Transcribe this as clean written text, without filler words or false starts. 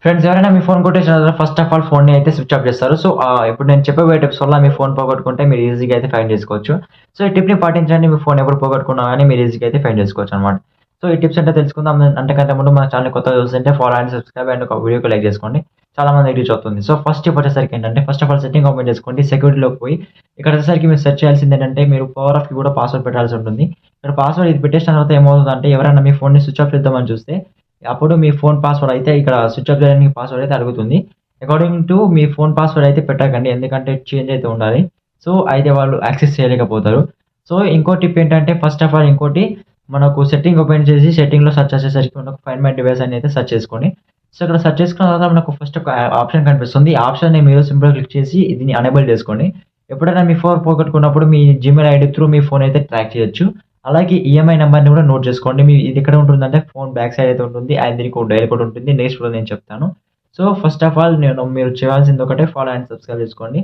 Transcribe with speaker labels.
Speaker 1: Friends ఎవరైనా మీ phone కొట్టేసిన తర్వాత ఫస్ట్ ఆఫ్ ఆల్ ఫోన్‌ని అయితే స్విచ్ ఆఫ్ చేస్తారు. సో, ఇప్పుడు నేను చెప్పబోయే టిప్స్ వల్ల మీ ఫోన్ పోగొట్టుకుంటే మీరు ఈజీగా అయితే ఫైండ్ చేసుకోవచ్చు. సో, ఈ టిప్‌ని పాటించండి. మీ ఫోన్ ఎప్పుడు పోగొట్టుకున్నా గాని మీరు ఈజీగా అయితే ఫైండ్ చేసుకోవచ్చనమాట. సో, ఈ టిప్స్ ఏంటో తెలుసుకుందాం. అంతకంటే ముందు మన ఛానెల్‌ని కొత్తగా చూస్తుంటే ఫాలో అండ్ సబ్స్క్రైబ్ అండ్ ఒక వీడియోకి లైక్ చేసుకోండి. చాలా మందికి రీచ్ అవుతుంది. సో, ఫస్ట్ టిప్ వచ్చేసరికి ఏంటంటే first of all setting open చేసుకోండి. సెక్యూరిటీలోకి పోయి ఇక్కడ వచ్చేసరికి మీరు సెర్చ్ చేయాల్సింది ఏంటంటే మీరు పవర్ ఆఫ్‌కి కూడా పాస్వర్డ్ పెట్టాల్సి ఉంటుంది. ఇక్కడ పాస్వర్డ్ ఇది పెట్టేసిన తర్వాత ఏమవుతుందంటే ఎవరైనా మీ ఫోన్‌ని స్విచ్ ఆఫ్ చేద్దామని చూస్తే అప్పుడు మీ ఫోన్ పాస్వర్డ్ అయితే ఇక్కడ స్విచ్ ఆఫ్ చేయడానికి పాస్వర్డ్ అయితే అడుగుతుంది. According to me phone password అయితే పెట్టకండి. ఎందుకంటే చేంజ్ అయితే ఉండాలి. సో, అయితే వాళ్ళు యాక్సెస్ చేయలేకపోతారు. సో, ఇంకో టిప్ ఏంటంటే ఫస్ట్ ఆఫ్ ఆల్ ఇంకోటి మనకు సెట్టింగ్ ఓపెన్ చేసి సెట్టింగ్‌లో సెర్చ్ చేసేసరికి మనకు ఫైండ్ మై డివైస్ అని అయితే సెర్చ్ చేసుకోండి. సో, ఇక్కడ సెర్చ్ చేసుకున్న తర్వాత మనకు ఫస్ట్ ఒక ఆప్షన్ కనిపిస్తుంది. ఈ ఆప్షన్‌ని మీరు సింపుల్‌గా క్లిక్ చేసి దీన్ని ఎనేబుల్ చేసుకోండి. ఎప్పుడైనా మీ ఫోన్ పోగొట్టుకున్నప్పుడు మీ జీమెయిల్ ఐడీ త్రూ మీ ఫోన్ అయితే ట్రాక్ చేయొచ్చు. అలాగే ఈఎంఐ నంబర్‌ని కూడా నోట్ చేసుకోండి. ఇది ఎక్కడ ఉంటుందంటే ఫోన్ బ్యాక్ సైడ్ అయితే ఉంటుంది. అండ్ దీనికి ఒక డైల్ కోడ్ ఉంటుంది. నెక్స్ట్ కూడా నేను చెప్తాను. సో, ఫస్ట్ ఆఫ్ ఆల్ మీరు చేయాల్సింది ఒకటే ఫాలో అండ్ సబ్స్క్రైబ్ చేసుకోండి.